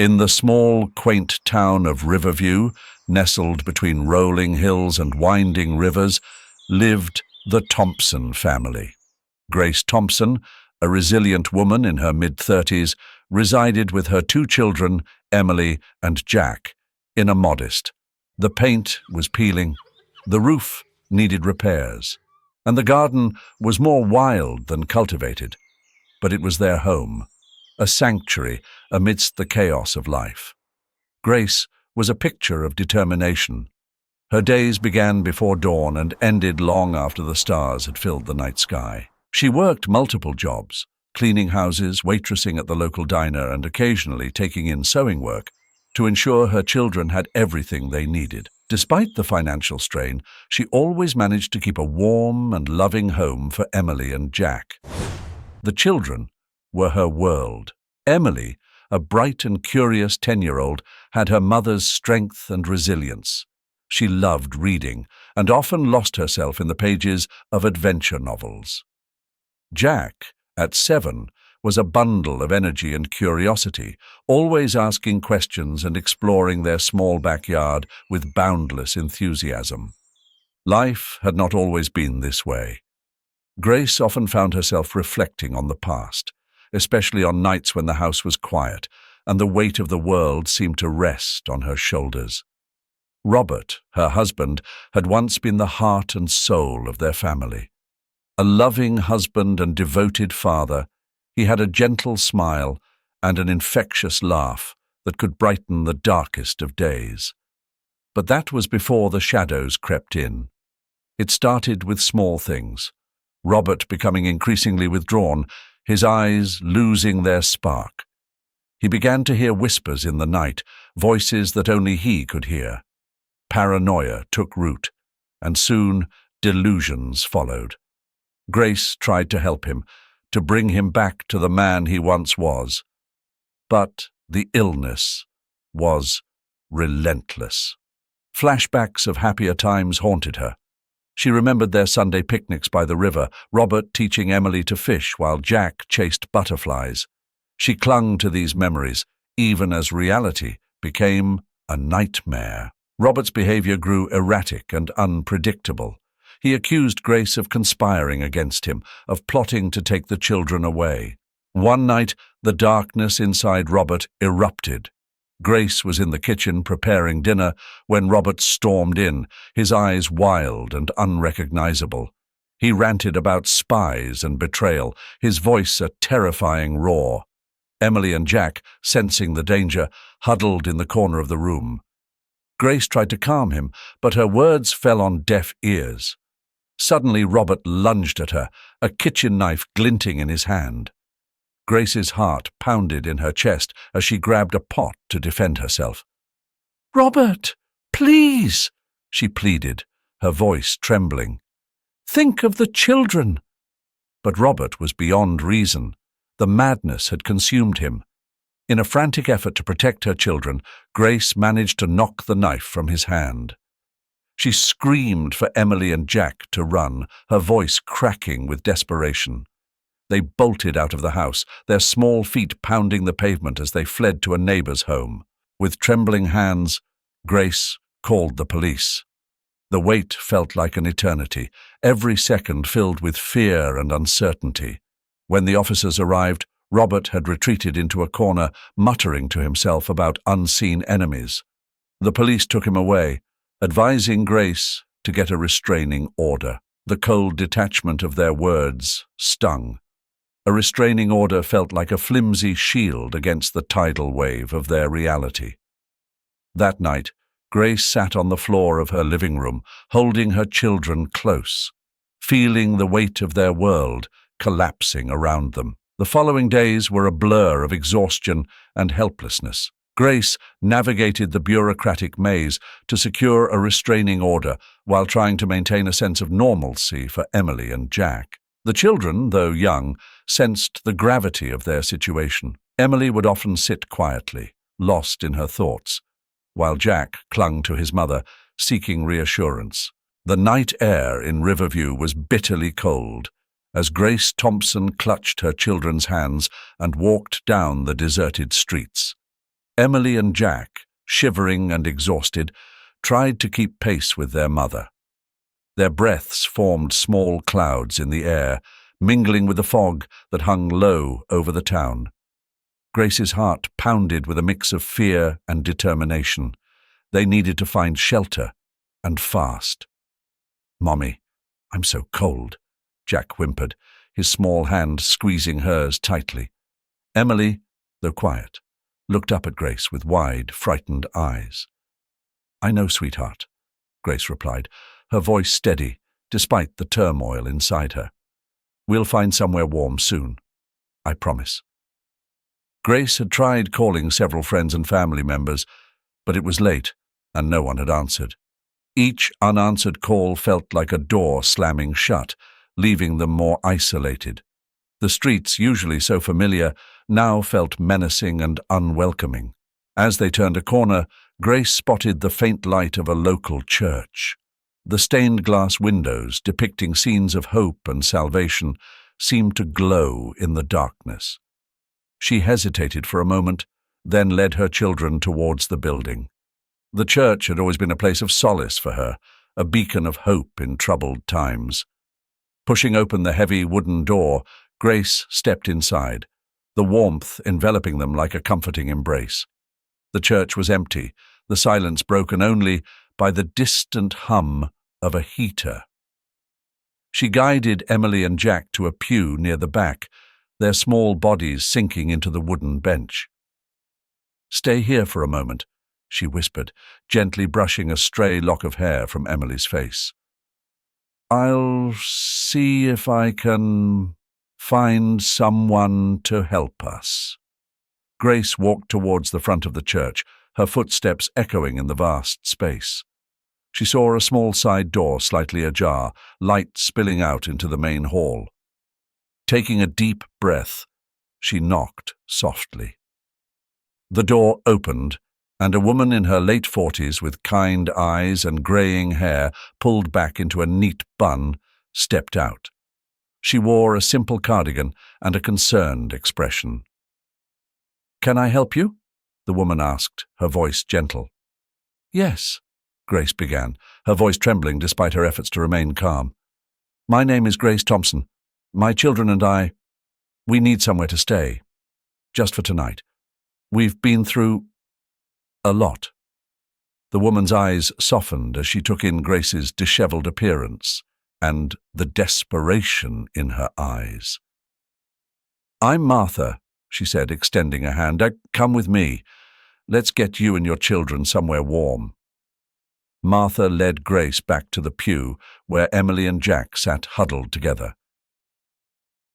In the small, quaint town of Riverview, nestled between rolling hills and winding rivers, lived the Thompson family. Grace Thompson, a resilient woman in her mid-30s, resided with her two children, Emily and Jack, in a modest. The paint was peeling, the roof needed repairs, and the garden was more wild than cultivated. But it was their home, a sanctuary amidst the chaos of life. Grace was a picture of determination. Her days began before dawn and ended long after the stars had filled the night sky. She worked multiple jobs, cleaning houses, waitressing at the local diner, and occasionally taking in sewing work to ensure her children had everything they needed. Despite the financial strain, she always managed to keep a warm and loving home for Emily and Jack. The children were her world. Emily, a bright and curious 10-year-old, had her mother's strength and resilience. She loved reading and often lost herself in the pages of adventure novels. Jack, at 7, was a bundle of energy and curiosity, always asking questions and exploring their small backyard with boundless enthusiasm. Life had not always been this way. Grace often found herself reflecting on the past, especially on nights when the house was quiet and the weight of the world seemed to rest on her shoulders. Robert, her husband, had once been the heart and soul of their family. A loving husband and devoted father, he had a gentle smile and an infectious laugh that could brighten the darkest of days. But that was before the shadows crept in. It started with small things. Robert becoming increasingly withdrawn, his eyes losing their spark. He began to hear whispers in the night, voices that only he could hear. Paranoia took root, and soon delusions followed. Grace tried to help him, to bring him back to the man he once was. But the illness was relentless. Flashbacks of happier times haunted her. She remembered their Sunday picnics by the river, Robert teaching Emily to fish while Jack chased butterflies. She clung to these memories, even as reality became a nightmare. Robert's behavior grew erratic and unpredictable. He accused Grace of conspiring against him, of plotting to take the children away. One night, the darkness inside Robert erupted. Grace was in the kitchen preparing dinner when Robert stormed in, his eyes wild and unrecognizable. He ranted about spies and betrayal, his voice a terrifying roar. Emily and Jack, sensing the danger, huddled in the corner of the room. Grace tried to calm him, but her words fell on deaf ears. Suddenly Robert lunged at her, a kitchen knife glinting in his hand. Grace's heart pounded in her chest as she grabbed a pot to defend herself. "Robert, please," she pleaded, her voice trembling. "Think of the children." But Robert was beyond reason. The madness had consumed him. In a frantic effort to protect her children, Grace managed to knock the knife from his hand. She screamed for Emily and Jack to run, her voice cracking with desperation. They bolted out of the house, their small feet pounding the pavement as they fled to a neighbor's home. With trembling hands, Grace called the police. The wait felt like an eternity, every second filled with fear and uncertainty. When the officers arrived, Robert had retreated into a corner, muttering to himself about unseen enemies. The police took him away, advising Grace to get a restraining order. The cold detachment of their words stung. A restraining order felt like a flimsy shield against the tidal wave of their reality. That night, Grace sat on the floor of her living room, holding her children close, feeling the weight of their world collapsing around them. The following days were a blur of exhaustion and helplessness. Grace navigated the bureaucratic maze to secure a restraining order while trying to maintain a sense of normalcy for Emily and Jack. The children, though young, sensed the gravity of their situation. Emily would often sit quietly, lost in her thoughts, while Jack clung to his mother, seeking reassurance. The night air in Riverview was bitterly cold, as Grace Thompson clutched her children's hands and walked down the deserted streets. Emily and Jack, shivering and exhausted, tried to keep pace with their mother. Their breaths formed small clouds in the air, mingling with the fog that hung low over the town. Grace's heart pounded with a mix of fear and determination. They needed to find shelter, and fast. "Mommy, I'm so cold," Jack whimpered, his small hand squeezing hers tightly. Emily, though quiet, looked up at Grace with wide, frightened eyes. "I know, sweetheart," Grace replied, her voice steady, despite the turmoil inside her. "We'll find somewhere warm soon. I promise." Grace had tried calling several friends and family members, but it was late, and no one had answered. Each unanswered call felt like a door slamming shut, leaving them more isolated. The streets, usually so familiar, now felt menacing and unwelcoming. As they turned a corner, Grace spotted the faint light of a local church. The stained glass windows, depicting scenes of hope and salvation, seemed to glow in the darkness. She hesitated for a moment, then led her children towards the building. The church had always been a place of solace for her, a beacon of hope in troubled times. Pushing open the heavy wooden door, Grace stepped inside, the warmth enveloping them like a comforting embrace. The church was empty, the silence broken only by the distant hum of a heater. She guided Emily and Jack to a pew near the back, their small bodies sinking into the wooden bench. "Stay here for a moment," she whispered, gently brushing a stray lock of hair from Emily's face. "I'll see if I can find someone to help us." Grace walked towards the front of the church, her footsteps echoing in the vast space. She saw a small side door slightly ajar, light spilling out into the main hall. Taking a deep breath, she knocked softly. The door opened, and a woman in her late 40s with kind eyes and greying hair pulled back into a neat bun stepped out. She wore a simple cardigan and a concerned expression. "Can I help you?" the woman asked, her voice gentle. "Yes," Grace began, her voice trembling despite her efforts to remain calm. "My name is Grace Thompson. My children and we need somewhere to stay. Just for tonight. We've been through a lot." The woman's eyes softened as she took in Grace's disheveled appearance and the desperation in her eyes. "I'm Martha," she said, extending a hand. "Come with me. Let's get you and your children somewhere warm." Martha led Grace back to the pew where Emily and Jack sat huddled together.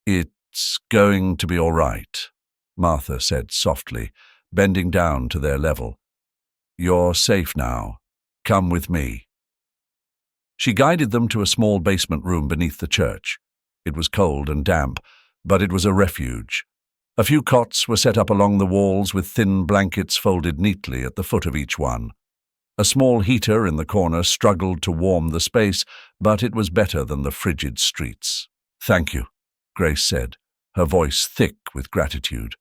"It's going to be all right," Martha said softly, bending down to their level. "You're safe now. Come with me." She guided them to a small basement room beneath the church. It was cold and damp, but it was a refuge. A few cots were set up along the walls with thin blankets folded neatly at the foot of each one. A small heater in the corner struggled to warm the space, but it was better than the frigid streets. "Thank you," Grace said, her voice thick with gratitude.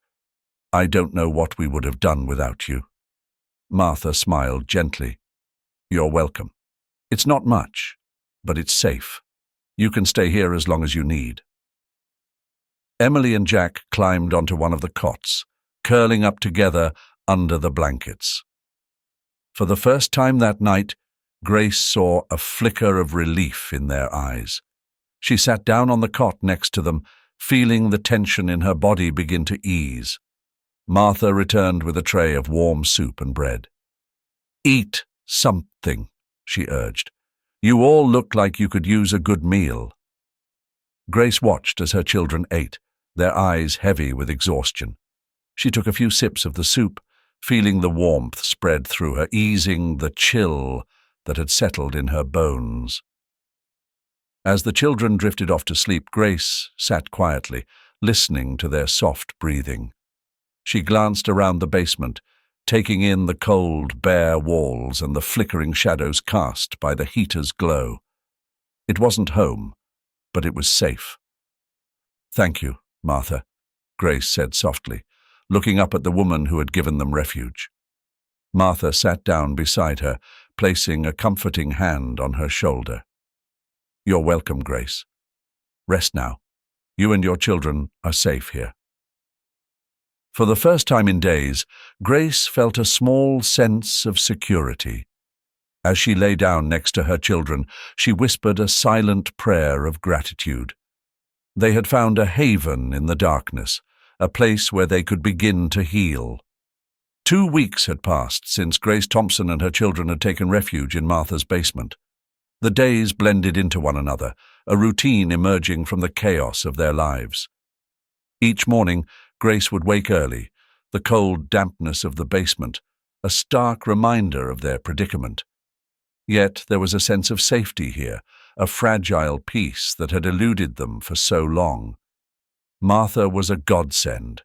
"I don't know what we would have done without you." Martha smiled gently. "You're welcome. It's not much, but it's safe. You can stay here as long as you need." Emily and Jack climbed onto one of the cots, curling up together under the blankets. For the first time that night, Grace saw a flicker of relief in their eyes. She sat down on the cot next to them, feeling the tension in her body begin to ease. Martha returned with a tray of warm soup and bread. "Eat something," she urged. "You all look like you could use a good meal." Grace watched as her children ate, their eyes heavy with exhaustion. She took a few sips of the soup, feeling the warmth spread through her, easing the chill that had settled in her bones. As the children drifted off to sleep, Grace sat quietly, listening to their soft breathing. She glanced around the basement, taking in the cold, bare walls and the flickering shadows cast by the heater's glow. It wasn't home, but it was safe. "Thank you, Martha," Grace said softly, looking up at the woman who had given them refuge. Martha sat down beside her, placing a comforting hand on her shoulder. "You're welcome, Grace. Rest now. You and your children are safe here." For the first time in days, Grace felt a small sense of security. As she lay down next to her children, she whispered a silent prayer of gratitude. They had found a haven in the darkness, a place where they could begin to heal. 2 weeks had passed since Grace Thompson and her children had taken refuge in Martha's basement. The days blended into one another, a routine emerging from the chaos of their lives. Each morning, Grace would wake early, the cold dampness of the basement, a stark reminder of their predicament. Yet there was a sense of safety here, a fragile peace that had eluded them for so long. Martha was a godsend.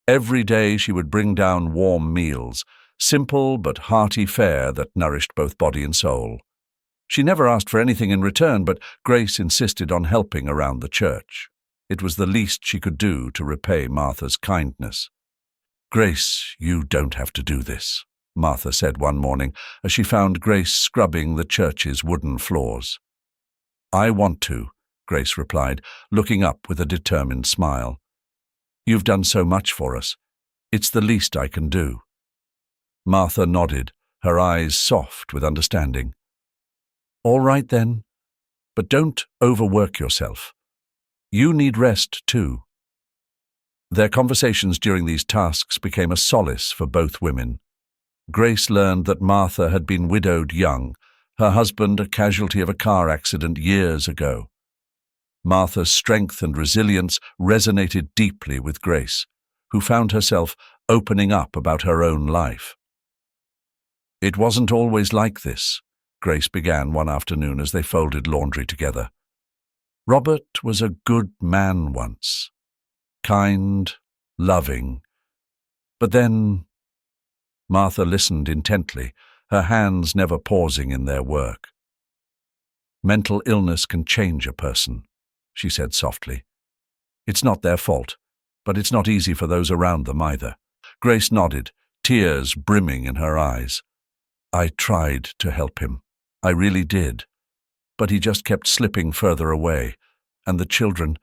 Every day she would bring down warm meals, simple but hearty fare that nourished both body and soul. She never asked for anything in return, but Grace insisted on helping around the church. It was the least she could do to repay Martha's kindness. "Grace, you don't have to do this," Martha said one morning as she found Grace scrubbing the church's wooden floors. "I want to," Grace replied, looking up with a determined smile. "You've done so much for us. It's the least I can do." Martha nodded, her eyes soft with understanding. "All right then, but don't overwork yourself. You need rest too." Their conversations during these tasks became a solace for both women. Grace learned that Martha had been widowed young, her husband a casualty of a car accident years ago. Martha's strength and resilience resonated deeply with Grace, who found herself opening up about her own life. "It wasn't always like this," Grace began one afternoon as they folded laundry together. "Robert was a good man once. Kind, loving. But then—" Martha listened intently, her hands never pausing in their work. "Mental illness can change a person," she said softly. "It's not their fault, but it's not easy for those around them either." Grace nodded, tears brimming in her eyes. "I tried to help him. I really did. But he just kept slipping further away. And the children,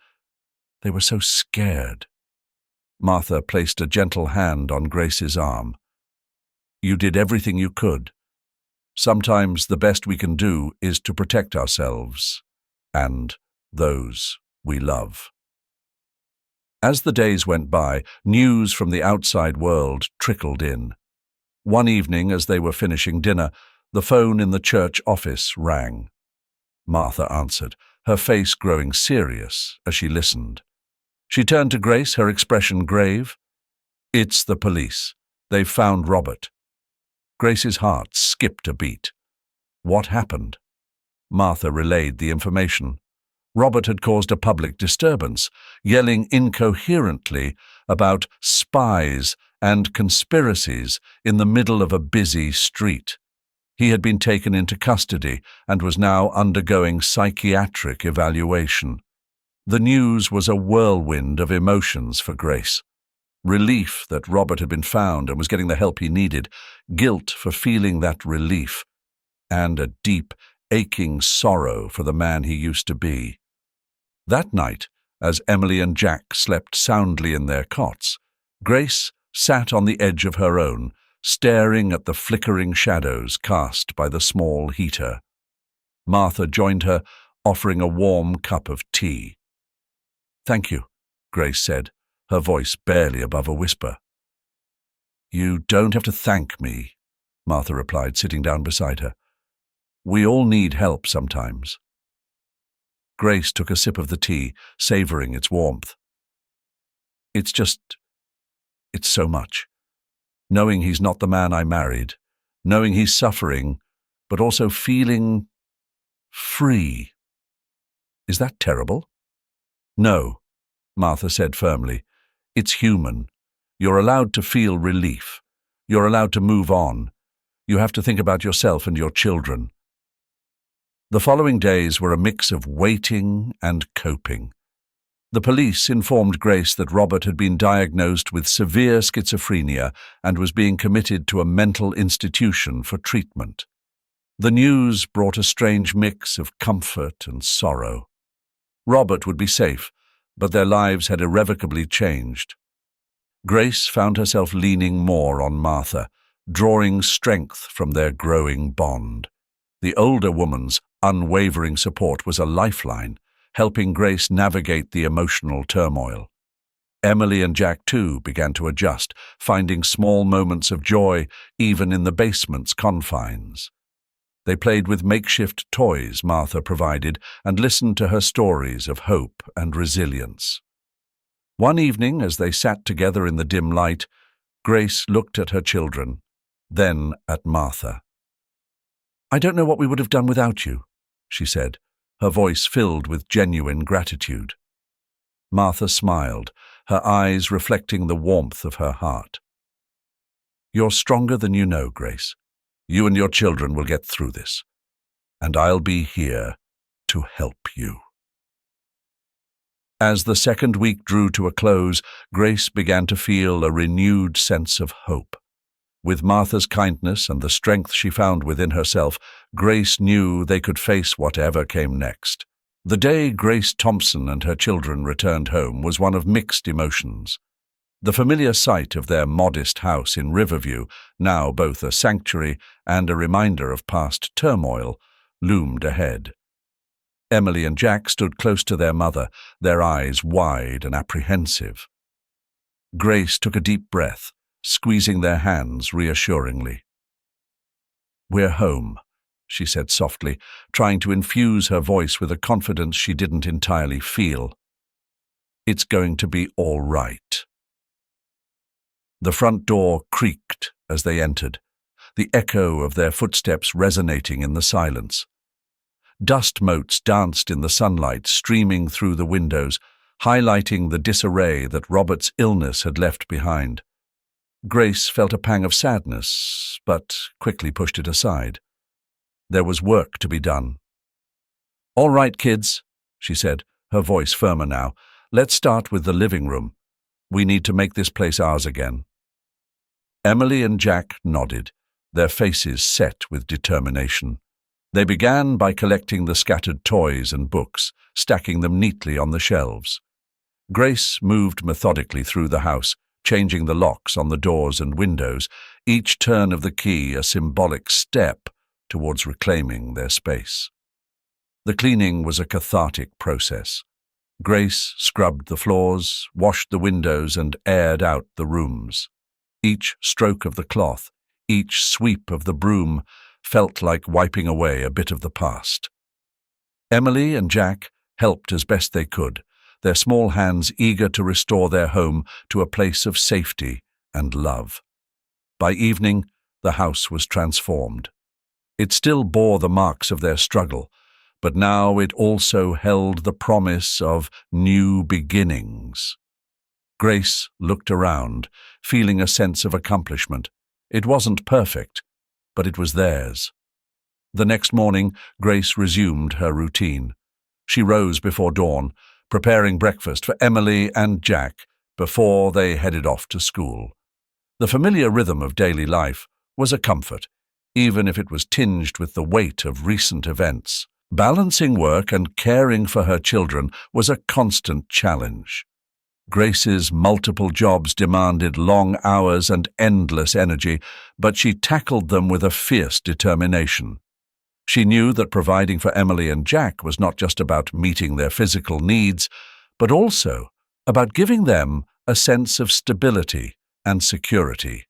they were so scared." Martha placed a gentle hand on Grace's arm. "You did everything you could. Sometimes the best we can do is to protect ourselves and those we love." As the days went by, news from the outside world trickled in. One evening, as they were finishing dinner, the phone in the church office rang. Martha answered, her face growing serious as she listened. She turned to Grace, her expression grave. "It's the police. They've found Robert." Grace's heart skipped a beat. What happened? Martha relayed the information. Robert had caused a public disturbance, yelling incoherently about spies and conspiracies in the middle of a busy street. He had been taken into custody and was now undergoing psychiatric evaluation. The news was a whirlwind of emotions for Grace. Relief that Robert had been found and was getting the help he needed, guilt for feeling that relief, and a deep, aching sorrow for the man he used to be. That night, as Emily and Jack slept soundly in their cots, Grace sat on the edge of her own, staring at the flickering shadows cast by the small heater. Martha joined her, offering a warm cup of tea. "Thank you," Grace said, her voice barely above a whisper. "You don't have to thank me," Martha replied, sitting down beside her. "We all need help sometimes." Grace took a sip of the tea, savoring its warmth. It's so much. Knowing he's not the man I married, knowing he's suffering, but also feeling free. Is that terrible?" "No," Martha said firmly. "It's human. You're allowed to feel relief. You're allowed to move on. You have to think about yourself and your children." The following days were a mix of waiting and coping. The police informed Grace that Robert had been diagnosed with severe schizophrenia and was being committed to a mental institution for treatment. The news brought a strange mix of comfort and sorrow. Robert would be safe, but their lives had irrevocably changed. Grace found herself leaning more on Martha, drawing strength from their growing bond. The older woman's unwavering support was a lifeline, helping Grace navigate the emotional turmoil. Emily and Jack, too, began to adjust, finding small moments of joy even in the basement's confines. They played with makeshift toys Martha provided and listened to her stories of hope and resilience. One evening, as they sat together in the dim light, Grace looked at her children, then at Martha. "I don't know what we would have done without you," she said, her voice filled with genuine gratitude. Martha smiled, her eyes reflecting the warmth of her heart. "You're stronger than you know, Grace. You and your children will get through this, and I'll be here to help you." As the second week drew to a close, Grace began to feel a renewed sense of hope. With Martha's kindness and the strength she found within herself, Grace knew they could face whatever came next. The day Grace Thompson and her children returned home was one of mixed emotions. The familiar sight of their modest house in Riverview, now both a sanctuary and a reminder of past turmoil, loomed ahead. Emily and Jack stood close to their mother, their eyes wide and apprehensive. Grace took a deep breath, squeezing their hands reassuringly. "We're home," she said softly, trying to infuse her voice with a confidence she didn't entirely feel. "It's going to be all right." The front door creaked as they entered, the echo of their footsteps resonating in the silence. Dust motes danced in the sunlight streaming through the windows, highlighting the disarray that Robert's illness had left behind. Grace felt a pang of sadness, but quickly pushed it aside. There was work to be done. "All right, kids," she said, her voice firmer now. "Let's start with the living room. We need to make this place ours again." Emily and Jack nodded, their faces set with determination. They began by collecting the scattered toys and books, stacking them neatly on the shelves. Grace moved methodically through the house, changing the locks on the doors and windows, each turn of the key a symbolic step towards reclaiming their space. The cleaning was a cathartic process. Grace scrubbed the floors, washed the windows, and aired out the rooms. Each stroke of the cloth, each sweep of the broom felt like wiping away a bit of the past. Emily and Jack helped as best they could, their small hands eager to restore their home to a place of safety and love. By evening, the house was transformed. It still bore the marks of their struggle, but now it also held the promise of new beginnings. Grace looked around, feeling a sense of accomplishment. It wasn't perfect, but it was theirs. The next morning, Grace resumed her routine. She rose before dawn, preparing breakfast for Emily and Jack before they headed off to school. The familiar rhythm of daily life was a comfort, even if it was tinged with the weight of recent events. Balancing work and caring for her children was a constant challenge. Grace's multiple jobs demanded long hours and endless energy, but she tackled them with a fierce determination. She knew that providing for Emily and Jack was not just about meeting their physical needs, but also about giving them a sense of stability and security.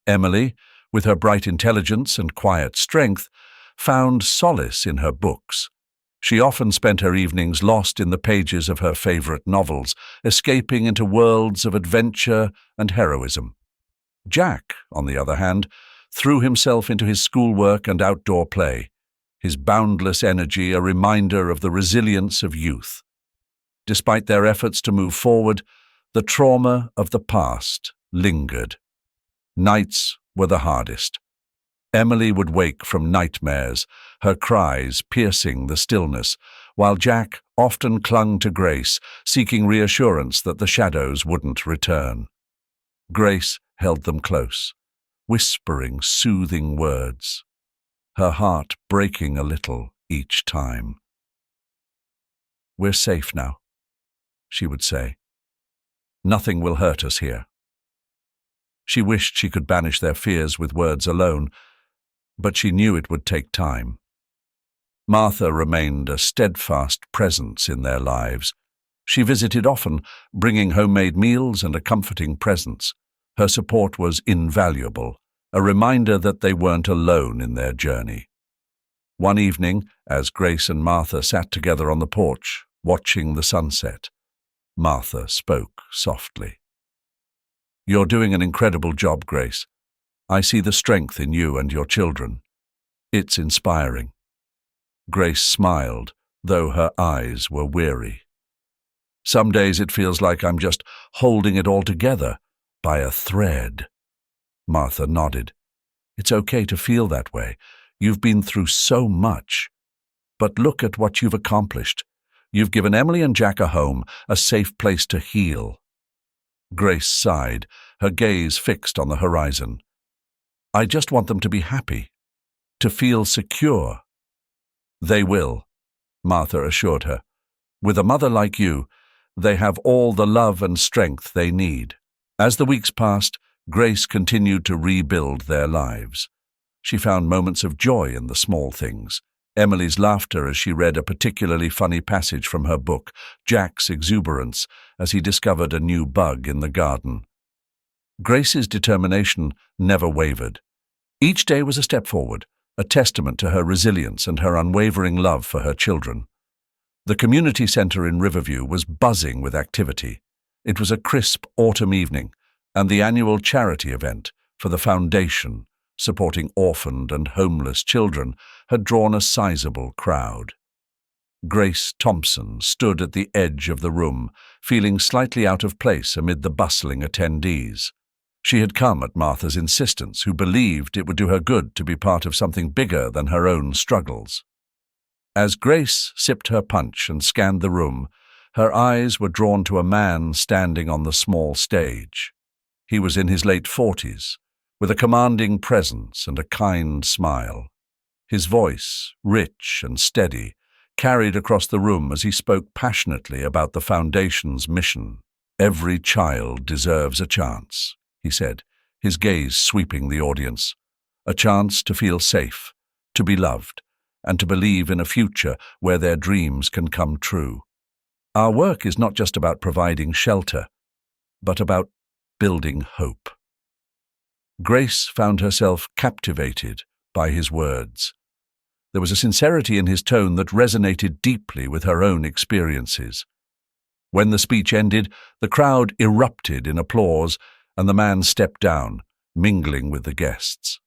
Emily, with her bright intelligence and quiet strength, found solace in her books. She often spent her evenings lost in the pages of her favorite novels, escaping into worlds of adventure and heroism. Jack, on the other hand, threw himself into his schoolwork and outdoor play, his boundless energy a reminder of the resilience of youth. Despite their efforts to move forward, the trauma of the past lingered. Nights were the hardest. Emily would wake from nightmares, her cries piercing the stillness, while Jack often clung to Grace, seeking reassurance that the shadows wouldn't return. Grace held them close, whispering soothing words, her heart breaking a little each time. "We're safe now," she would say. "Nothing will hurt us here." She wished she could banish their fears with words alone, but she knew it would take time. Martha remained a steadfast presence in their lives. She visited often, bringing homemade meals and a comforting presence. Her support was invaluable, a reminder that they weren't alone in their journey. One evening, as Grace and Martha sat together on the porch, watching the sunset, Martha spoke softly. "You're doing an incredible job, Grace. I see the strength in you and your children. It's inspiring." Grace smiled, though her eyes were weary. "Some days it feels like I'm just holding it all together by a thread." Martha nodded. "It's okay to feel that way. You've been through so much. But look at what you've accomplished. You've given Emily and Jack a home, a safe place to heal." Grace sighed, her gaze fixed on the horizon. "I just want them to be happy, to feel secure." "They will," Martha assured her. "With a mother like you, they have all the love and strength they need." As the weeks passed, Grace continued to rebuild their lives. She found moments of joy in the small things. Emily's laughter as she read a particularly funny passage from her book, Jack's exuberance as he discovered a new bug in the garden. Grace's determination never wavered. Each day was a step forward, a testament to her resilience and her unwavering love for her children. The community center in Riverview was buzzing with activity. It was a crisp autumn evening, and the annual charity event for the foundation supporting orphaned and homeless children had drawn a sizable crowd. Grace Thompson stood at the edge of the room, feeling slightly out of place amid the bustling attendees. She had come at Martha's insistence, who believed it would do her good to be part of something bigger than her own struggles. As Grace sipped her punch and scanned the room, her eyes were drawn to a man standing on the small stage. He was in his late 40s, with a commanding presence and a kind smile. His voice, rich and steady, carried across the room as he spoke passionately about the Foundation's mission. "Every child deserves a chance," he said, his gaze sweeping the audience. "A chance to feel safe, to be loved, and to believe in a future where their dreams can come true. Our work is not just about providing shelter, but about building hope." Grace found herself captivated by his words. There was a sincerity in his tone that resonated deeply with her own experiences. When the speech ended, the crowd erupted in applause, and the man stepped down, mingling with the guests.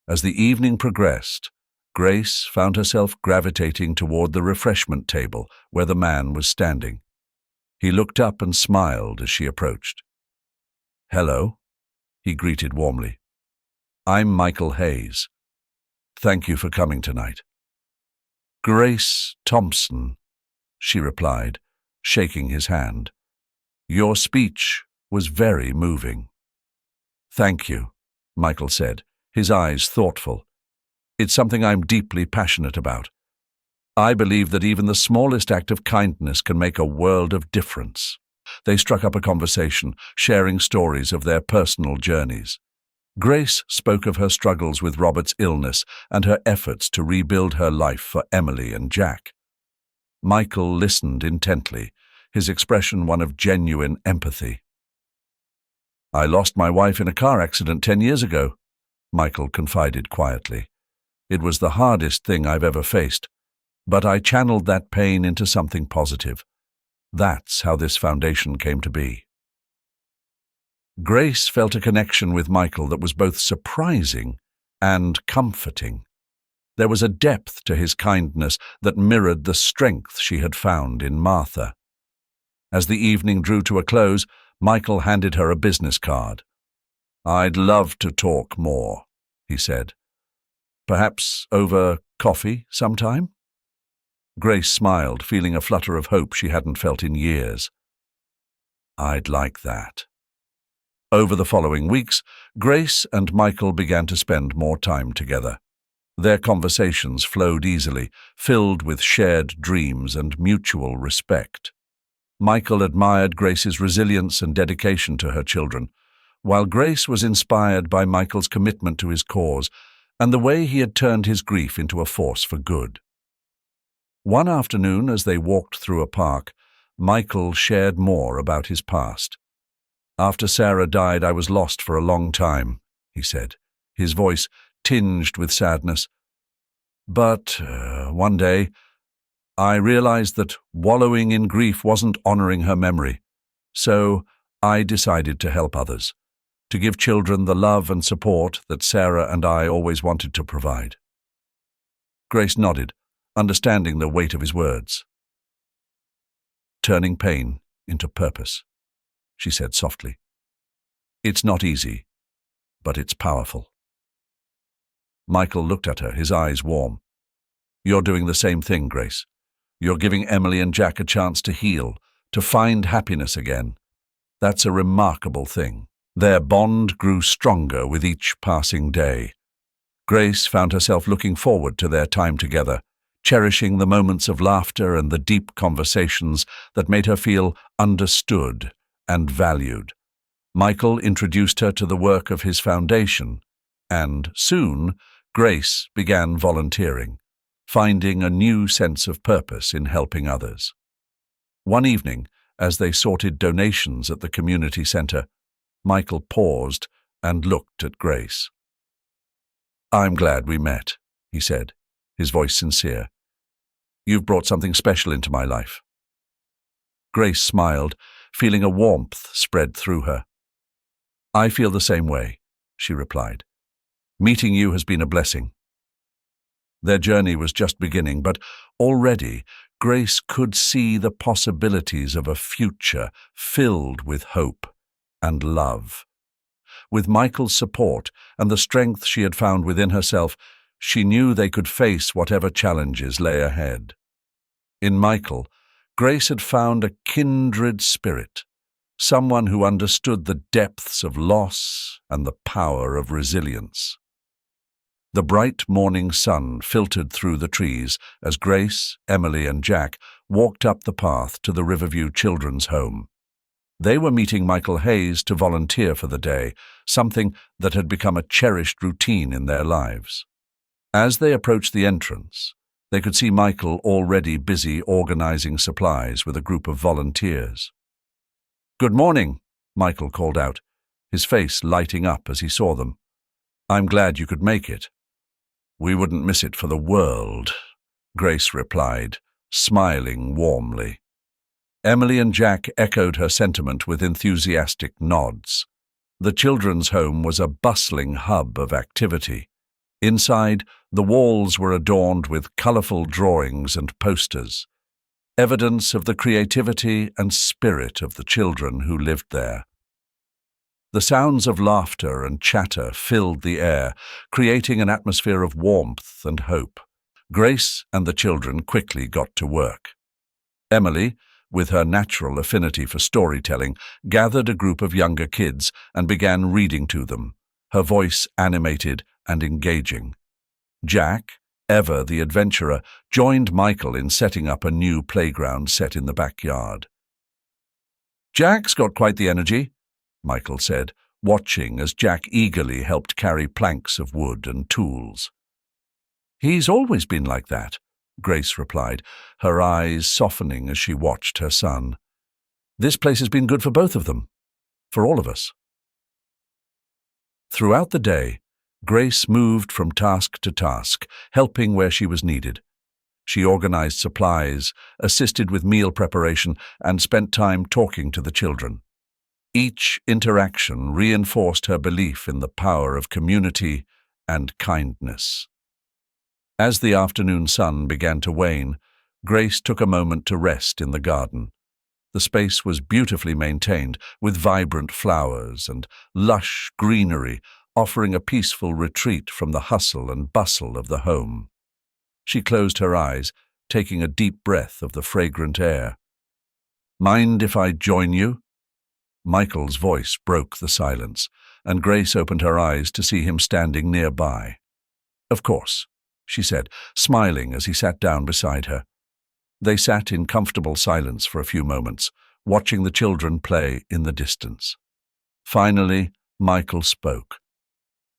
As the evening progressed, Grace found herself gravitating toward the refreshment table where the man was standing. He looked up and smiled as she approached. "Hello," he greeted warmly. "I'm Michael Hayes. Thank you for coming tonight." "Grace Thompson," she replied, shaking his hand. "Your speech was very moving." "Thank you," Michael said, his eyes thoughtful. "It's something I'm deeply passionate about. I believe that even the smallest act of kindness can make a world of difference." They struck up a conversation, sharing stories of their personal journeys. Grace spoke of her struggles with Robert's illness and her efforts to rebuild her life for Emily and Jack. Michael listened intently, his expression one of genuine empathy. "I lost my wife in a car accident 10 years ago," Michael confided quietly. "It was the hardest thing I've ever faced, but I channeled that pain into something positive. That's how this foundation came to be." Grace felt a connection with Michael that was both surprising and comforting. There was a depth to his kindness that mirrored the strength she had found in Martha. As the evening drew to a close, Michael handed her a business card. "I'd love to talk more," he said. "Perhaps over coffee sometime?" Grace smiled, feeling a flutter of hope she hadn't felt in years. I'd like that. Over the following weeks, Grace and Michael began to spend more time together. Their conversations flowed easily, filled with shared dreams and mutual respect. Michael admired Grace's resilience and dedication to her children, while Grace was inspired by Michael's commitment to his cause and the way he had turned his grief into a force for good. One afternoon, as they walked through a park, Michael shared more about his past. "After Sarah died, I was lost for a long time," he said, his voice tinged with sadness. "But one day, I realized that wallowing in grief wasn't honoring her memory, so I decided to help others, to give children the love and support that Sarah and I always wanted to provide." Grace nodded, understanding the weight of his words. "Turning pain into purpose," she said softly. "It's not easy, but it's powerful." Michael looked at her, his eyes warm. "You're doing the same thing, Grace. You're giving Emily and Jack a chance to heal, to find happiness again. That's a remarkable thing." Their bond grew stronger with each passing day. Grace found herself looking forward to their time together, cherishing the moments of laughter and the deep conversations that made her feel understood and valued. Michael introduced her to the work of his foundation, and soon Grace began volunteering, finding a new sense of purpose in helping others. One evening, as they sorted donations at the community center, Michael paused and looked at Grace. "I'm glad we met," he said, his voice sincere. "You've brought something special into my life." Grace smiled, feeling a warmth spread through her. "I feel the same way," she replied. "Meeting you has been a blessing." Their journey was just beginning, but already Grace could see the possibilities of a future filled with hope and love. With Michael's support and the strength she had found within herself, she knew they could face whatever challenges lay ahead. In Michael, Grace had found a kindred spirit, someone who understood the depths of loss and the power of resilience. The bright morning sun filtered through the trees as Grace, Emily, and Jack walked up the path to the Riverview Children's Home. They were meeting Michael Hayes to volunteer for the day, something that had become a cherished routine in their lives. As they approached the entrance, they could see Michael already busy organizing supplies with a group of volunteers. "Good morning," Michael called out, his face lighting up as he saw them. "I'm glad you could make it." "We wouldn't miss it for the world," Grace replied, smiling warmly. Emily and Jack echoed her sentiment with enthusiastic nods. The children's home was a bustling hub of activity. Inside, the walls were adorned with colorful drawings and posters, evidence of the creativity and spirit of the children who lived there. The sounds of laughter and chatter filled the air, creating an atmosphere of warmth and hope. Grace and the children quickly got to work. Emily, with her natural affinity for storytelling, gathered a group of younger kids and began reading to them, her voice animated and engaging. Jack, ever the adventurer, joined Michael in setting up a new playground set in the backyard. "Jack's got quite the energy," Michael said, watching as Jack eagerly helped carry planks of wood and tools. "He's always been like that," Grace replied, her eyes softening as she watched her son. "This place has been good for both of them, for all of us." Throughout the day, Grace moved from task to task, helping where she was needed. She organized supplies, assisted with meal preparation, and spent time talking to the children. Each interaction reinforced her belief in the power of community and kindness. As the afternoon sun began to wane, Grace took a moment to rest in the garden. The space was beautifully maintained, with vibrant flowers and lush greenery, offering a peaceful retreat from the hustle and bustle of the home. She closed her eyes, taking a deep breath of the fragrant air. "Mind if I join you?" Michael's voice broke the silence, and Grace opened her eyes to see him standing nearby. "Of course," she said, smiling as he sat down beside her. They sat in comfortable silence for a few moments, watching the children play in the distance. Finally, Michael spoke.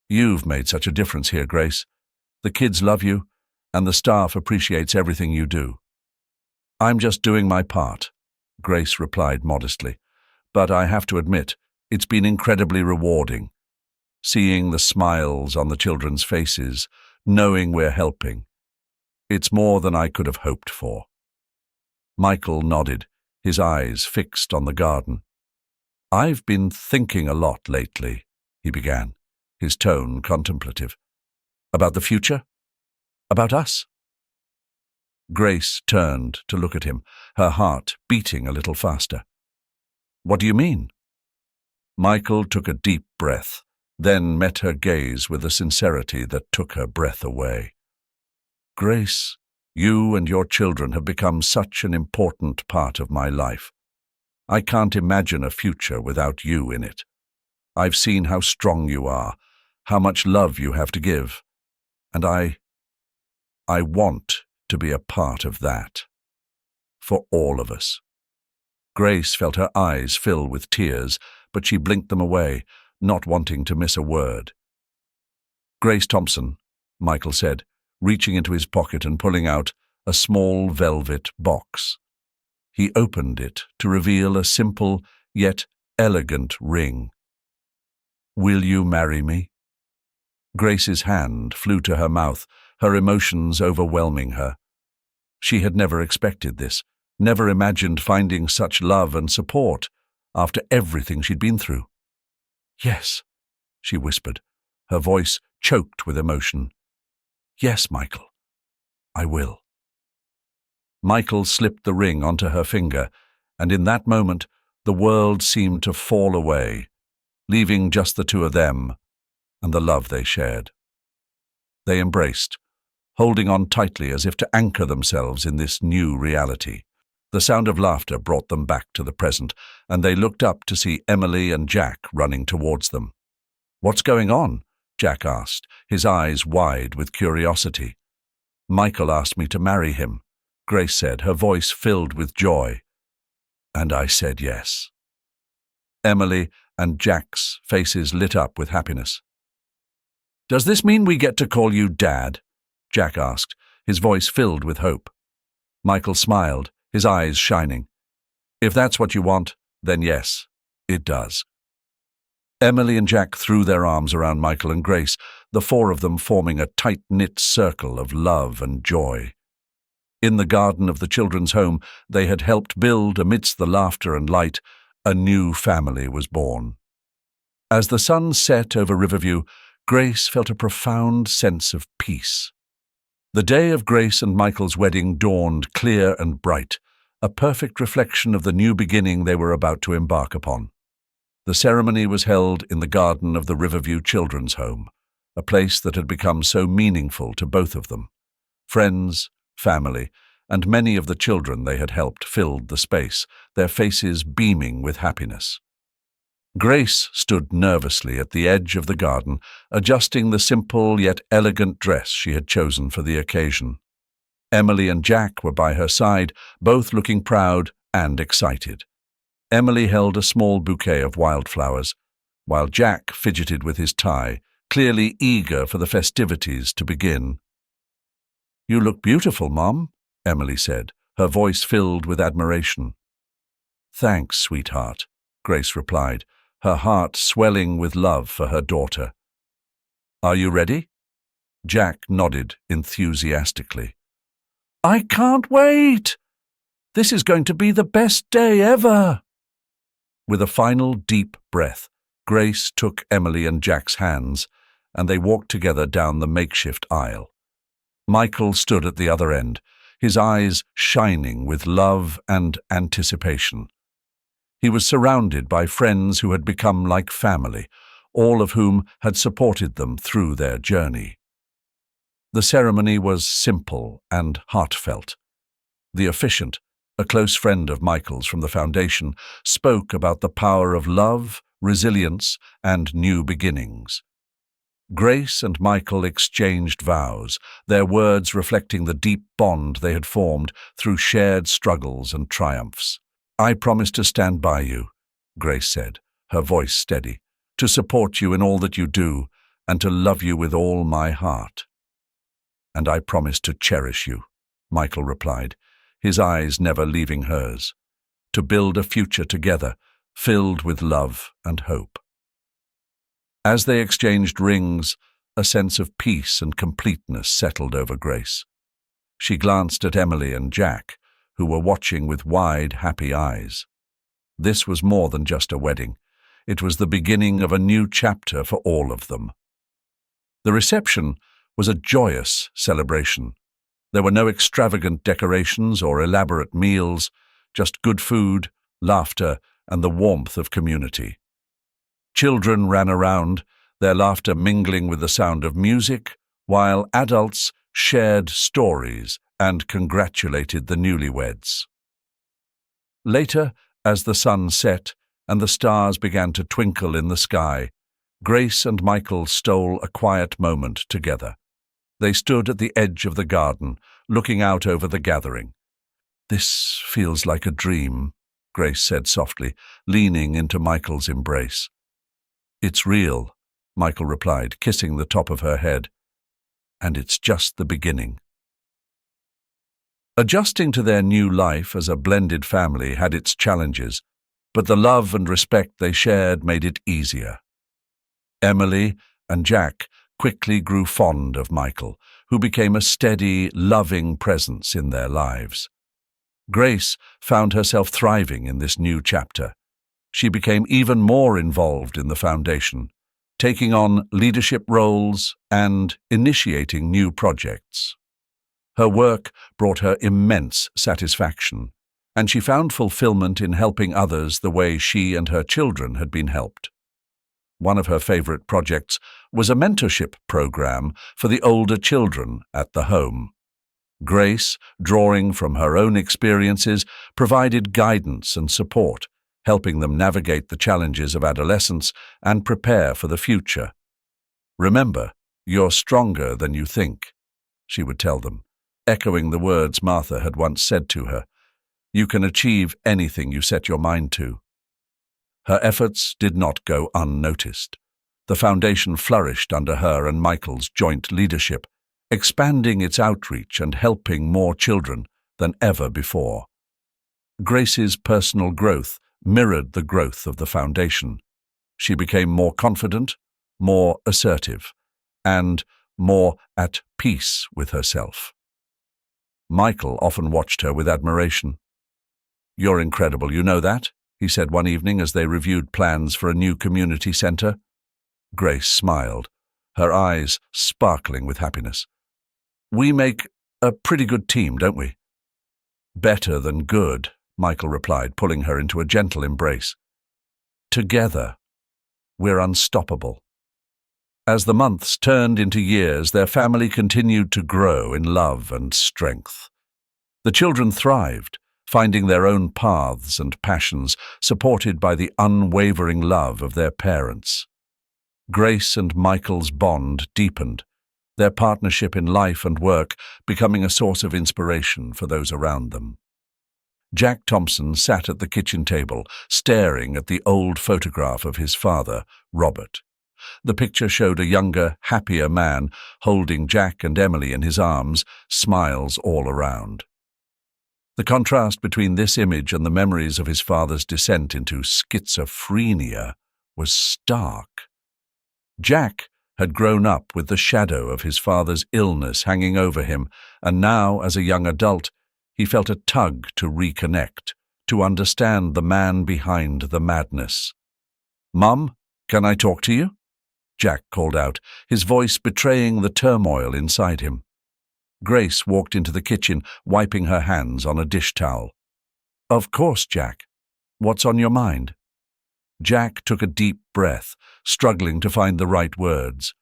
"You've made such a difference here, Grace. The kids love you, and the staff appreciates everything you do." "I'm just doing my part," Grace replied modestly. "But I have to admit, it's been incredibly rewarding. Seeing the smiles on the children's faces, knowing we're helping. It's more than I could have hoped for." Michael nodded, his eyes fixed on the garden. "I've been thinking a lot lately," he began, his tone contemplative. "About the future? About us?" Grace turned to look at him, her heart beating a little faster. "What do you mean?" Michael took a deep breath, then met her gaze with a sincerity that took her breath away. "Grace, you and your children have become such an important part of my life. I can't imagine a future without you in it. I've seen how strong you are, how much love you have to give, and I want to be a part of that. For all of us." Grace felt her eyes fill with tears, but she blinked them away, not wanting to miss a word. "Grace Thompson," Michael said, reaching into his pocket and pulling out a small velvet box. He opened it to reveal a simple yet elegant ring. "Will you marry me?" Grace's hand flew to her mouth, her emotions overwhelming her. She had never expected this, never imagined finding such love and support after everything she'd been through. "Yes," she whispered, her voice choked with emotion. "Yes, Michael, I will." Michael slipped the ring onto her finger, and in that moment the world seemed to fall away, leaving just the two of them and the love they shared. They embraced, holding on tightly as if to anchor themselves in this new reality. The sound of laughter brought them back to the present, and they looked up to see Emily and Jack running towards them. "What's going on?" Jack asked, his eyes wide with curiosity. "Michael asked me to marry him," Grace said, her voice filled with joy. "And I said yes." Emily and Jack's faces lit up with happiness. "Does this mean we get to call you Dad?" Jack asked, his voice filled with hope. Michael smiled, his eyes shining. "If that's what you want, then yes, it does." Emily and Jack threw their arms around Michael and Grace, the four of them forming a tight-knit circle of love and joy. In the garden of the children's home they had helped build, amidst the laughter and light, a new family was born. As the sun set over Riverview, Grace felt a profound sense of peace. The day of Grace and Michael's wedding dawned clear and bright, a perfect reflection of the new beginning they were about to embark upon. The ceremony was held in the garden of the Riverview Children's Home, a place that had become so meaningful to both of them. Friends, family, and many of the children they had helped filled the space, their faces beaming with happiness. Grace stood nervously at the edge of the garden, adjusting the simple yet elegant dress she had chosen for the occasion. Emily and Jack were by her side, both looking proud and excited. Emily held a small bouquet of wildflowers, while Jack fidgeted with his tie, clearly eager for the festivities to begin. "You look beautiful, Mom," Emily said, her voice filled with admiration. "Thanks, sweetheart," Grace replied, her heart swelling with love for her daughter. "Are you ready?" Jack nodded enthusiastically. "I can't wait! This is going to be the best day ever!" With a final deep breath, Grace took Emily and Jack's hands, and they walked together down the makeshift aisle. Michael stood at the other end, his eyes shining with love and anticipation. He was surrounded by friends who had become like family, all of whom had supported them through their journey. The ceremony was simple and heartfelt. The Efficient, a close friend of Michael's from the foundation, spoke about the power of love, resilience, and new beginnings. Grace and Michael exchanged vows, their words reflecting the deep bond they had formed through shared struggles and triumphs. "I promise to stand by you," Grace said, her voice steady, "to support you in all that you do, and to love you with all my heart." "And I promise to cherish you," Michael replied, his eyes never leaving hers, "to build a future together, filled with love and hope." As they exchanged rings, a sense of peace and completeness settled over Grace. She glanced at Emily and Jack, who were watching with wide, happy eyes. This was more than just a wedding. It was the beginning of a new chapter for all of them. The reception was a joyous celebration. There were no extravagant decorations or elaborate meals, just good food, laughter, and the warmth of community. Children ran around, their laughter mingling with the sound of music, while adults shared stories and congratulated the newlyweds. Later, as the sun set and the stars began to twinkle in the sky, Grace and Michael stole a quiet moment together. They stood at the edge of the garden, looking out over the gathering. "This feels like a dream," Grace said softly, leaning into Michael's embrace. "It's real," Michael replied, kissing the top of her head. "And it's just the beginning." Adjusting to their new life as a blended family had its challenges, but the love and respect they shared made it easier. Emily and Jack quickly grew fond of Michael, who became a steady, loving presence in their lives. Grace found herself thriving in this new chapter. She became even more involved in the foundation, taking on leadership roles and initiating new projects. Her work brought her immense satisfaction, and she found fulfillment in helping others the way she and her children had been helped. One of her favorite projects was a mentorship program for the older children at the home. Grace, drawing from her own experiences, provided guidance and support, helping them navigate the challenges of adolescence and prepare for the future. "Remember, you're stronger than you think," she would tell them, echoing the words Martha had once said to her. "You can achieve anything you set your mind to." Her efforts did not go unnoticed. The foundation flourished under her and Michael's joint leadership, expanding its outreach and helping more children than ever before. Grace's personal growth mirrored the growth of the foundation. She became more confident, more assertive, and more at peace with herself. Michael often watched her with admiration. "You're incredible, you know that?" he said one evening as they reviewed plans for a new community center. Grace smiled, her eyes sparkling with happiness. "We make a pretty good team, don't we?" "Better than good," Michael replied, pulling her into a gentle embrace. "Together, we're unstoppable." As the months turned into years, their family continued to grow in love and strength. The children thrived, finding their own paths and passions, supported by the unwavering love of their parents. Grace and Michael's bond deepened, their partnership in life and work becoming a source of inspiration for those around them. Jack Thompson sat at the kitchen table, staring at the old photograph of his father, Robert. The picture showed a younger, happier man holding Jack and Emily in his arms, smiles all around. The contrast between this image and the memories of his father's descent into schizophrenia was stark. Jack had grown up with the shadow of his father's illness hanging over him, and now, as a young adult, he felt a tug to reconnect, to understand the man behind the madness. "Mum, can I talk to you?" Jack called out, his voice betraying the turmoil inside him. Grace walked into the kitchen, wiping her hands on a dish towel. "Of course, Jack. What's on your mind?" Jack took a deep breath, struggling to find the right words.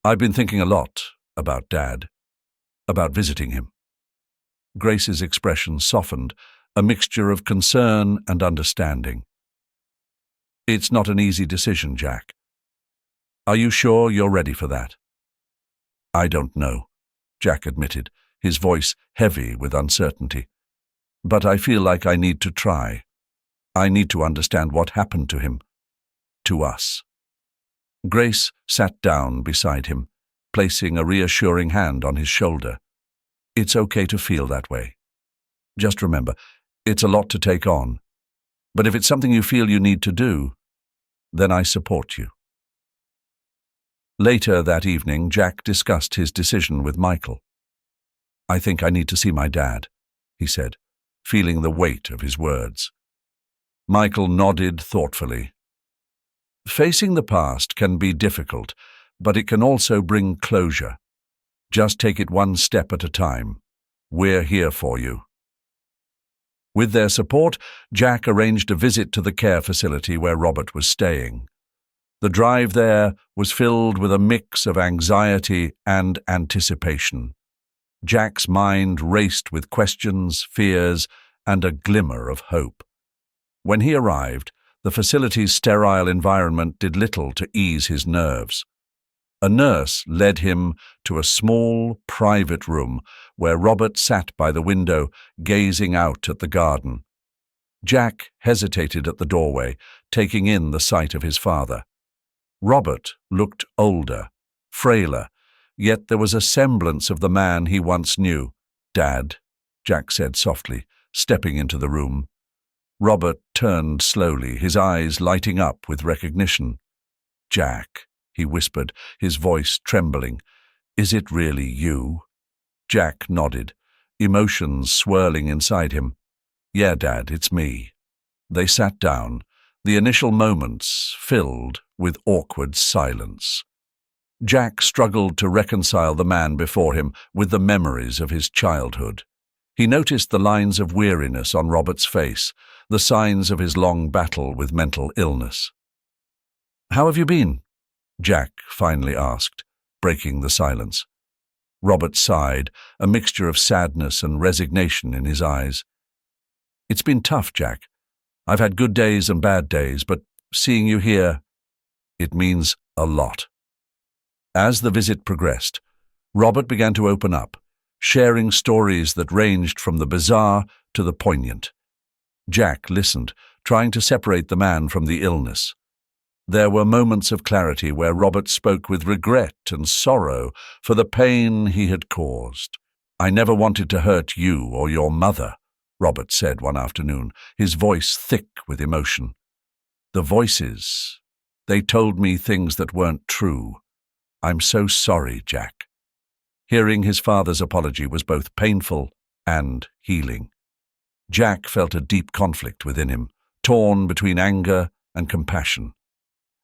"I've been thinking a lot about Dad, about visiting him." Grace's expression softened, a mixture of concern and understanding. "It's not an easy decision, Jack. Are you sure you're ready for that?" "I don't know," Jack admitted, his voice heavy with uncertainty. "But I feel like I need to try. I need to understand what happened to him. To us." Grace sat down beside him, placing a reassuring hand on his shoulder. "It's okay to feel that way. Just remember, it's a lot to take on. But if it's something you feel you need to do, then I support you." Later that evening, Jack discussed his decision with Michael. "I think I need to see my dad," he said, feeling the weight of his words. Michael nodded thoughtfully. "Facing the past can be difficult, but it can also bring closure. Just take it one step at a time. We're here for you." With their support, Jack arranged a visit to the care facility where Robert was staying. The drive there was filled with a mix of anxiety and anticipation. Jack's mind raced with questions, fears, and a glimmer of hope. When he arrived, the facility's sterile environment did little to ease his nerves. A nurse led him to a small, private room where Robert sat by the window, gazing out at the garden. Jack hesitated at the doorway, taking in the sight of his father. Robert looked older, frailer, yet there was a semblance of the man he once knew. "Dad," Jack said softly, stepping into the room. Robert turned slowly, his eyes lighting up with recognition. "Jack," he whispered, his voice trembling. "Is it really you?" Jack nodded, emotions swirling inside him. "Yeah, Dad, it's me." They sat down, the initial moments filled with awkward silence. Jack struggled to reconcile the man before him with the memories of his childhood. He noticed the lines of weariness on Robert's face, the signs of his long battle with mental illness. "How have you been?" Jack finally asked, breaking the silence. Robert sighed, a mixture of sadness and resignation in his eyes. "It's been tough, Jack. I've had good days and bad days, but seeing you here, it means a lot." As the visit progressed, Robert began to open up, sharing stories that ranged from the bizarre to the poignant. Jack listened, trying to separate the man from the illness. There were moments of clarity where Robert spoke with regret and sorrow for the pain he had caused. "I never wanted to hurt you or your mother," Robert said one afternoon, his voice thick with emotion. "The voices, they told me things that weren't true. I'm so sorry, Jack." Hearing his father's apology was both painful and healing. Jack felt a deep conflict within him, torn between anger and compassion.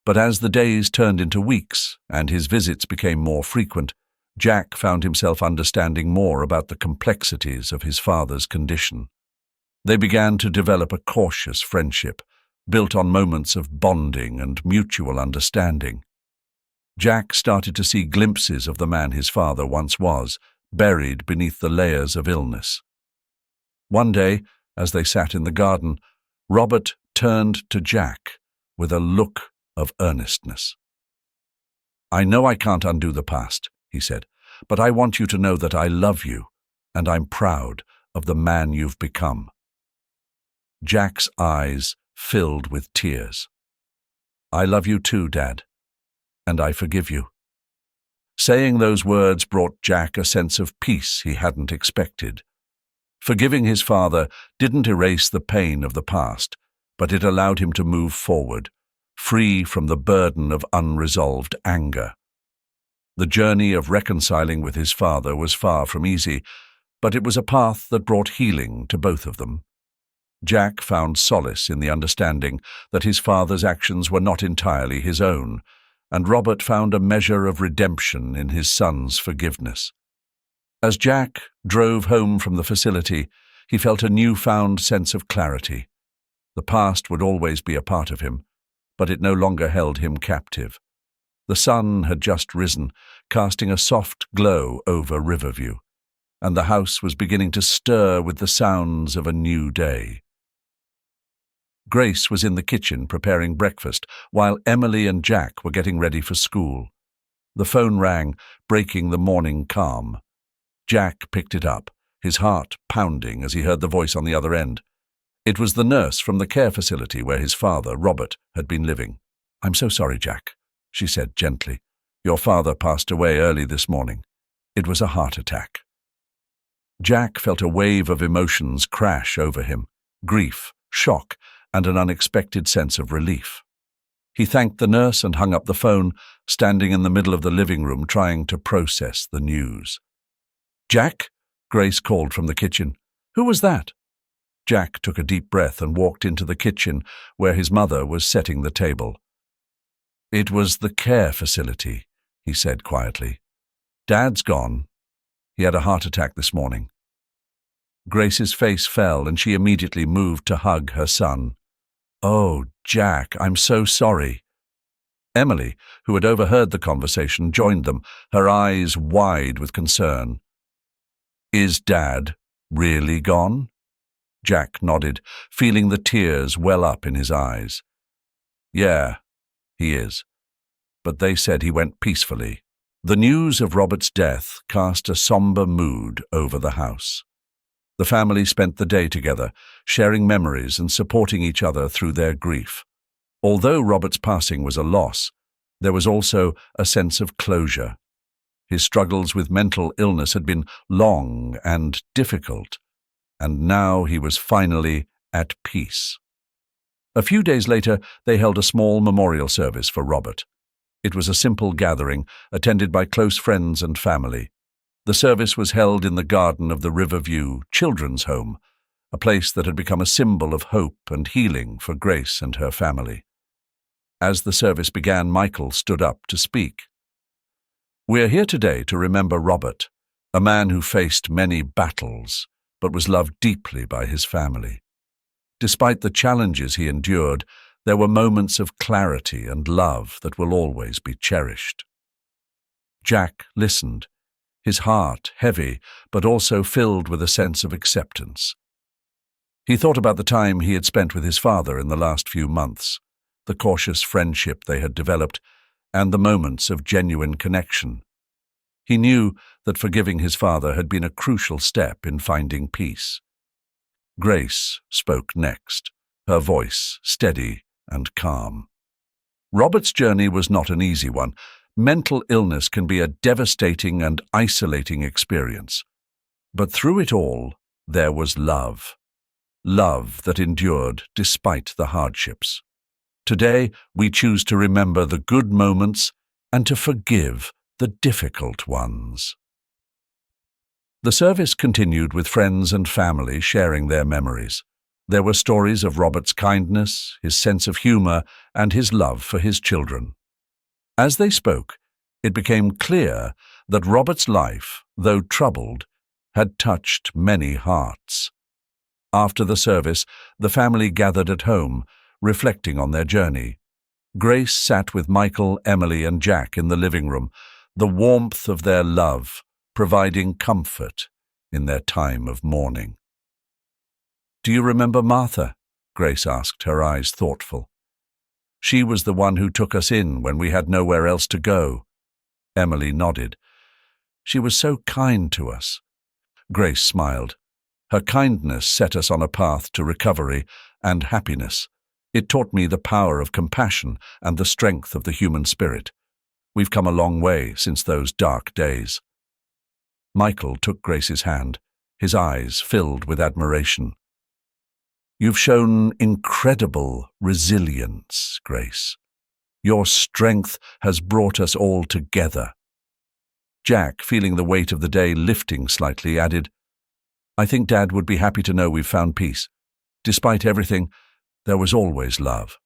But as the days turned into weeks and his visits became more frequent, Jack found himself understanding more about the complexities of his father's condition. They began to develop a cautious friendship, built on moments of bonding and mutual understanding. Jack started to see glimpses of the man his father once was, buried beneath the layers of illness. One day, as they sat in the garden, Robert turned to Jack with a look of earnestness. "I know I can't undo the past," he said, "but I want you to know that I love you, and I'm proud of the man you've become." Jack's eyes filled with tears. "I love you too, Dad, and I forgive you." Saying those words brought Jack a sense of peace he hadn't expected. Forgiving his father didn't erase the pain of the past, but it allowed him to move forward, free from the burden of unresolved anger. The journey of reconciling with his father was far from easy, but it was a path that brought healing to both of them. Jack found solace in the understanding that his father's actions were not entirely his own, and Robert found a measure of redemption in his son's forgiveness. As Jack drove home from the facility, he felt a newfound sense of clarity. The past would always be a part of him, but it no longer held him captive. The sun had just risen, casting a soft glow over Riverview. and the house was beginning to stir with the sounds of a new day. Grace was in the kitchen preparing breakfast, while Emily and Jack were getting ready for school. The phone rang, breaking the morning calm. Jack picked it up, his heart pounding as he heard the voice on the other end. It was the nurse from the care facility where his father, Robert, had been living. "I'm so sorry, Jack," she said gently. "Your father passed away early this morning. It was a heart attack." Jack felt a wave of emotions crash over him: grief, shock, and an unexpected sense of relief. He thanked the nurse and hung up the phone, standing in the middle of the living room trying to process the news. "Jack?" Grace called from the kitchen. "Who was that?" Jack took a deep breath and walked into the kitchen where his mother was setting the table. "It was the care facility," he said quietly. "Dad's gone. He had a heart attack this morning." Grace's face fell and she immediately moved to hug her son. "Oh, Jack, I'm so sorry." Emily, who had overheard the conversation, joined them, her eyes wide with concern. "Is Dad really gone?" Jack nodded, feeling the tears well up in his eyes. "Yeah, he is. But they said he went peacefully." The news of Robert's death cast a somber mood over the house. The family spent the day together, sharing memories and supporting each other through their grief. Although Robert's passing was a loss, there was also a sense of closure. His struggles with mental illness had been long and difficult, and now he was finally at peace. A few days later, they held a small memorial service for Robert. It was a simple gathering, attended by close friends and family. The service was held in the garden of the Riverview Children's Home, a place that had become a symbol of hope and healing for Grace and her family. As the service began, Michael stood up to speak. "We're here today to remember Robert, a man who faced many battles, but was loved deeply by his family. Despite the challenges he endured, there were moments of clarity and love that will always be cherished." Jack listened, his heart heavy, but also filled with a sense of acceptance. He thought about the time he had spent with his father in the last few months, the cautious friendship they had developed, and the moments of genuine connection. He knew that forgiving his father had been a crucial step in finding peace. Grace spoke next, her voice steady and calm. Robert's journey was not an easy one. Mental illness can be a devastating and isolating experience. But through it all, there was love. Love that endured despite the hardships. Today, we choose to remember the good moments and to forgive the difficult ones. The service continued with friends and family sharing their memories. There were stories of Robert's kindness, his sense of humor, and his love for his children. As they spoke, it became clear that Robert's life, though troubled, had touched many hearts. After the service, the family gathered at home, reflecting on their journey. Grace sat with Michael, Emily, and Jack in the living room, the warmth of their love providing comfort in their time of mourning. "Do you remember Martha?" Grace asked, her eyes thoughtful. "She was the one who took us in when we had nowhere else to go." Emily nodded. "She was so kind to us." Grace smiled. "Her kindness set us on a path to recovery and happiness. It taught me the power of compassion and the strength of the human spirit. We've come a long way since those dark days." Michael took Grace's hand, his eyes filled with admiration. "You've shown incredible resilience, Grace. Your strength has brought us all together." Jack, feeling the weight of the day lifting slightly, added, "I think Dad would be happy to know we've found peace. Despite everything, there was always love."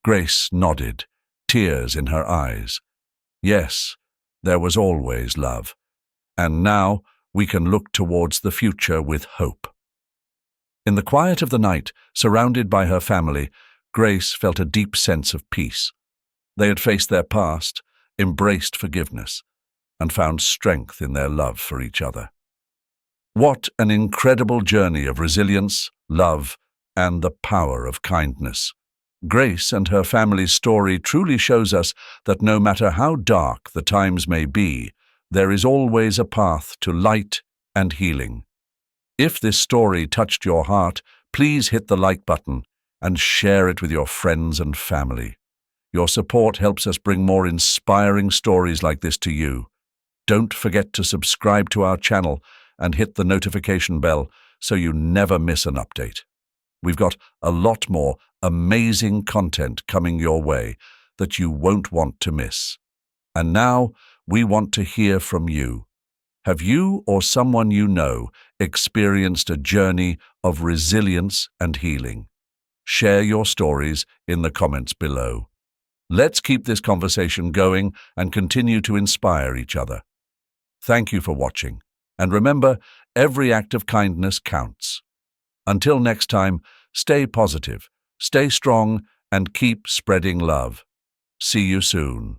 Grace nodded, tears in her eyes. Yes, there was always love. And now we can look towards the future with hope. In the quiet of the night, surrounded by her family, Grace felt a deep sense of peace. They had faced their past, embraced forgiveness, and found strength in their love for each other. What an incredible journey of resilience, love, and the power of kindness. Grace and her family's story truly shows us that no matter how dark the times may be, there is always a path to light and healing. If this story touched your heart, please hit the like button and share it with your friends and family. Your support helps us bring more inspiring stories like this to you. Don't forget to subscribe to our channel and hit the notification bell so you never miss an update. We've got a lot more amazing content coming your way that you won't want to miss. And now, we want to hear from you. Have you or someone you know experienced a journey of resilience and healing? Share your stories in the comments below. Let's keep this conversation going and continue to inspire each other. Thank you for watching. And remember, every act of kindness counts. Until next time, stay positive, stay strong, and keep spreading love. See you soon.